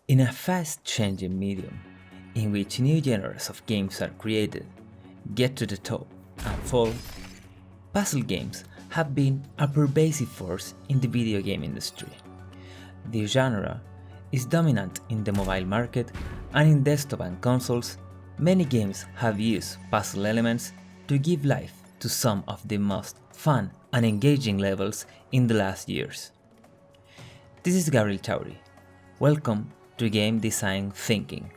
In a fast-changing medium, in which new genres of games are created, get to the top, and fall, puzzle games have been a pervasive force in the video game industry. The genre is dominant in the mobile market, and in desktop and consoles, many games have used puzzle elements to give life to some of the most fun and engaging levels in the last years. This is Gabriel Tauri. Welcome to Game Design Thinking.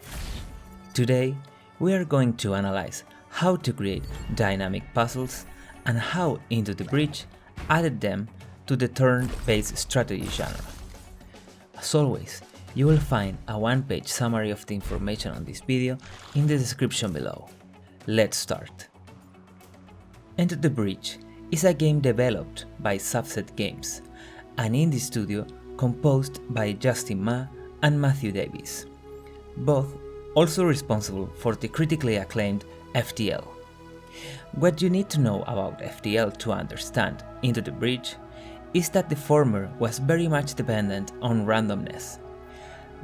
Today, we are going to analyze how to create dynamic puzzles and how Into the Breach added them to the turn-based strategy genre. As always, you will find a one-page summary of the information on this video in the description below. Let's start. Into the Breach is a game developed by Subset Games, an indie studio composed by Justin Ma and Matthew Davies, both also responsible for the critically acclaimed FTL. What you need to know about FTL to understand Into the Breach is that the former was very much dependent on randomness.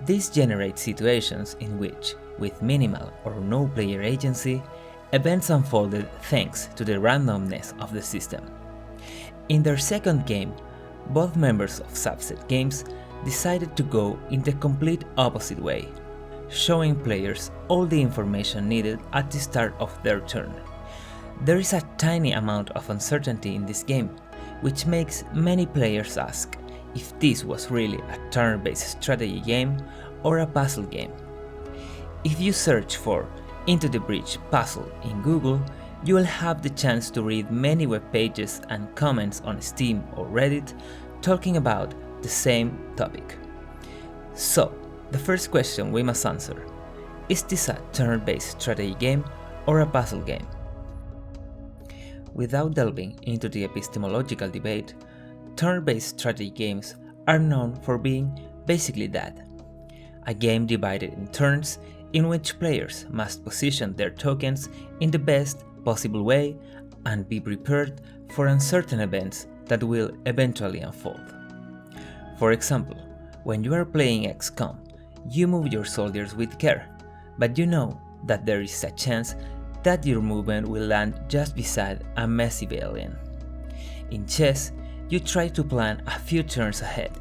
This generates situations in which, with minimal or no player agency, events unfolded thanks to the randomness of the system. In their second game, both members of Subset Games decided to go in the complete opposite way, showing players all the information needed at the start of their turn. There is a tiny amount of uncertainty in this game, which makes many players ask if this was really a turn-based strategy game or a puzzle game. If you search for Into the Breach puzzle in Google, you will have the chance to read many web pages and comments on Steam or Reddit talking about the same topic. So, the first question we must answer: is this a turn-based strategy game or a puzzle game? Without delving into the epistemological debate, turn-based strategy games are known for being basically that: a game divided in turns in which players must position their tokens in the best possible way and be prepared for uncertain events that will eventually unfold. For example, when you are playing XCOM, you move your soldiers with care, but you know that there is a chance that your movement will land just beside a massive alien. In chess, you try to plan a few turns ahead,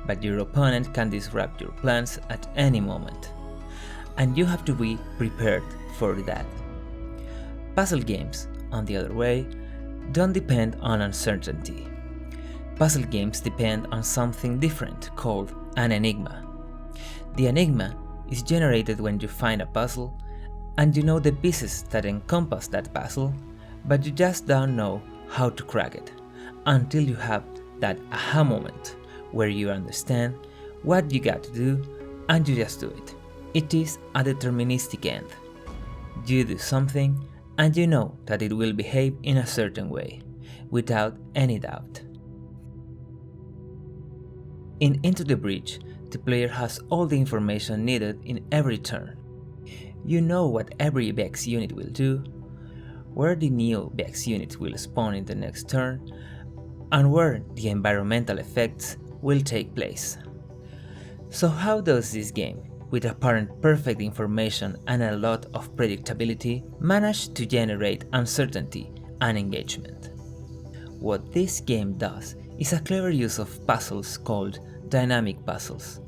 but your opponent can disrupt your plans at any moment, and you have to be prepared for that. Puzzle games, on the other way, don't depend on uncertainty. Puzzle games depend on something different called an enigma. The enigma is generated when you find a puzzle and you know the pieces that encompass that puzzle, but you just don't know how to crack it until you have that aha moment where you understand what you got to do and you just do it. It is a deterministic end. You do something and you know that it will behave in a certain way, without any doubt. In Into the Breach, the player has all the information needed in every turn. You know what every Vex unit will do, where the new Vex units will spawn in the next turn, and where the environmental effects will take place. So how does this game, with apparent perfect information and a lot of predictability, manage to generate uncertainty and engagement? What this game does is a clever use of puzzles called dynamic puzzles.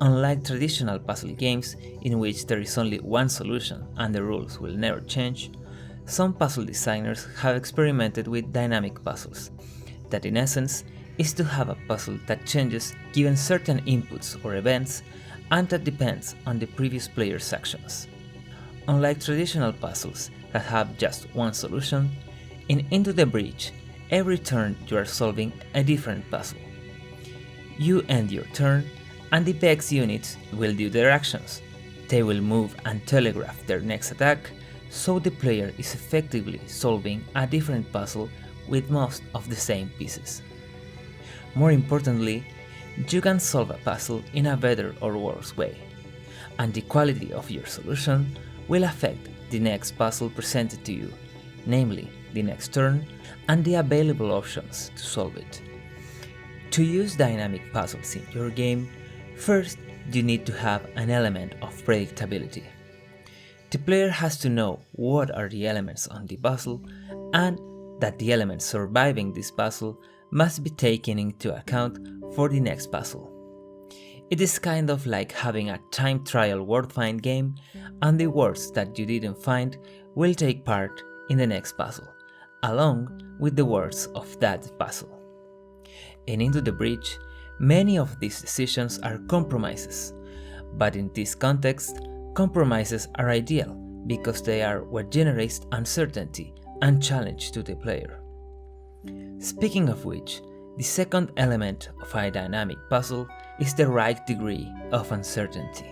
Unlike traditional puzzle games in which there is only one solution and the rules will never change, some puzzle designers have experimented with dynamic puzzles, that in essence is to have a puzzle that changes given certain inputs or events and that depends on the previous player's actions. Unlike traditional puzzles that have just one solution, in Into the Breach, every turn you are solving a different puzzle. You end your turn, and the Vex units will do their actions. They will move and telegraph their next attack, so the player is effectively solving a different puzzle with most of the same pieces. More importantly, you can solve a puzzle in a better or worse way, and the quality of your solution will affect the next puzzle presented to you, namely the next turn and the available options to solve it. To use dynamic puzzles in your game, first you need to have an element of predictability. The player has to know what are the elements on the puzzle and that the elements surviving this puzzle must be taken into account for the next puzzle. It is kind of like having a time trial word find game, and the words that you didn't find will take part in the next puzzle, along with the words of that puzzle. In Into the Breach, many of these decisions are compromises, but in this context, compromises are ideal because they are what generates uncertainty and challenge to the player. Speaking of which, the second element of a dynamic puzzle is the right degree of uncertainty.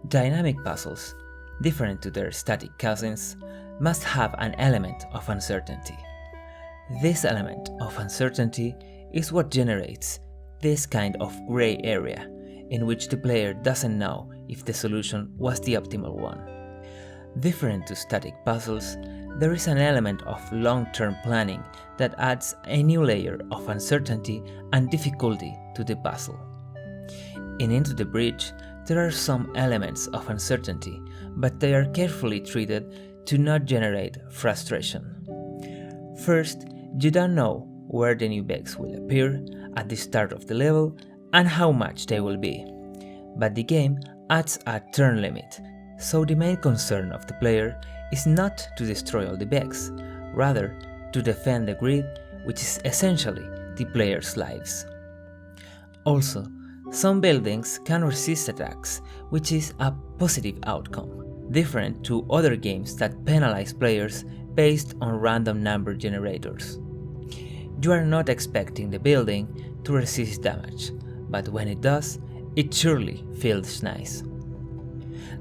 Dynamic puzzles, different to their static cousins, must have an element of uncertainty. This element of uncertainty is what generates this kind of gray area in which the player doesn't know if the solution was the optimal one. Different to static puzzles, there is an element of long-term planning that adds a new layer of uncertainty and difficulty to the puzzle. In Into the Breach, there are some elements of uncertainty, but they are carefully treated to not generate frustration. First, you don't know where the new bugs will appear at the start of the level and how much they will be, but the game adds a turn limit, so the main concern of the player is not to destroy all the bugs, rather to defend the grid, which is essentially the player's lives. Also, some buildings can resist attacks, which is a positive outcome, different to other games that penalize players based on random number generators. You are not expecting the building to resist damage, but when it does, it surely feels nice.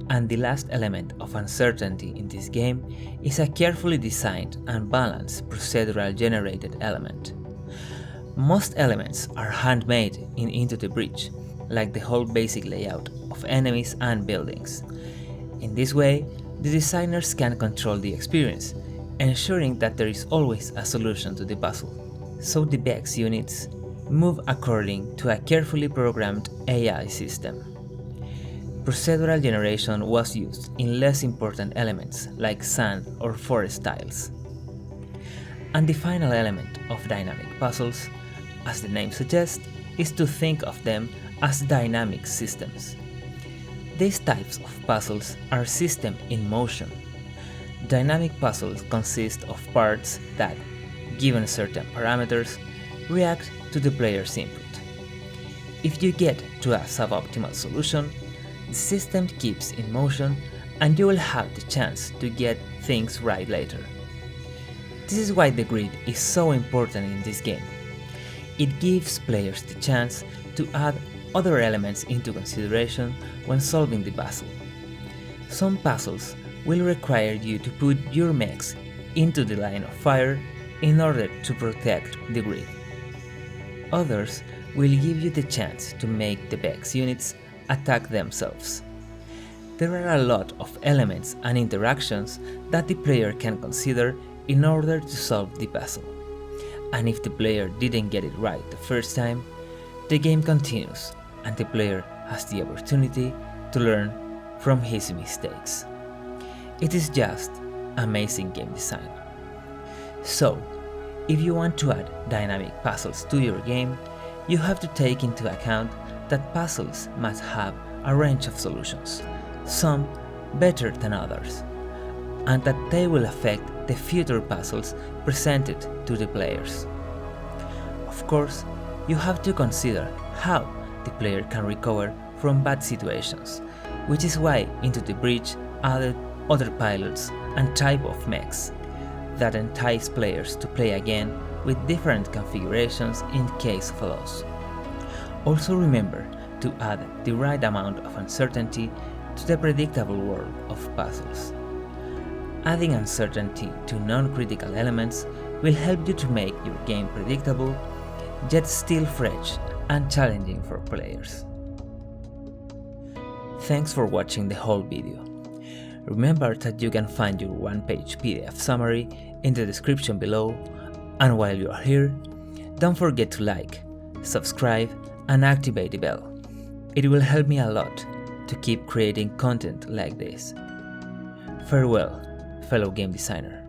And the last element of uncertainty in this game is a carefully designed and balanced procedural generated element. Most elements are handmade in Into the Breach, like the whole basic layout of enemies and buildings. In this way, the designers can control the experience, ensuring that there is always a solution to the puzzle. So the BEX units move according to a carefully programmed AI system. Procedural generation was used in less important elements like sand or forest tiles. And the final element of dynamic puzzles, as the name suggests, is to think of them as dynamic systems. These types of puzzles are systems in motion. Dynamic puzzles consist of parts that, given certain parameters, react to the player's input. If you get to a suboptimal solution, the system keeps in motion and you will have the chance to get things right later. This is why the grid is so important in this game. It gives players the chance to add other elements into consideration when solving the puzzle. Some puzzles will require you to put your mechs into the line of fire in order to protect the grid. Others will give you the chance to make the BEX units attack themselves. There are a lot of elements and interactions that the player can consider in order to solve the puzzle. And if the player didn't get it right the first time, the game continues and the player has the opportunity to learn from his mistakes. It is just amazing game design. So, if you want to add dynamic puzzles to your game, you have to take into account that puzzles must have a range of solutions, some better than others, and that they will affect the future puzzles presented to the players. Of course, you have to consider how the player can recover from bad situations, which is why Into the Breach added other pilots and type of mechs that entice players to play again with different configurations in case of a loss. Also remember to add the right amount of uncertainty to the predictable world of puzzles. Adding uncertainty to non-critical elements will help you to make your game predictable, yet still fresh and challenging for players. Thanks for watching the whole video. Remember that you can find your one-page PDF summary in the description below, and while you are here, don't forget to like, subscribe and activate the bell. It will help me a lot to keep creating content like this. Farewell, fellow game designer.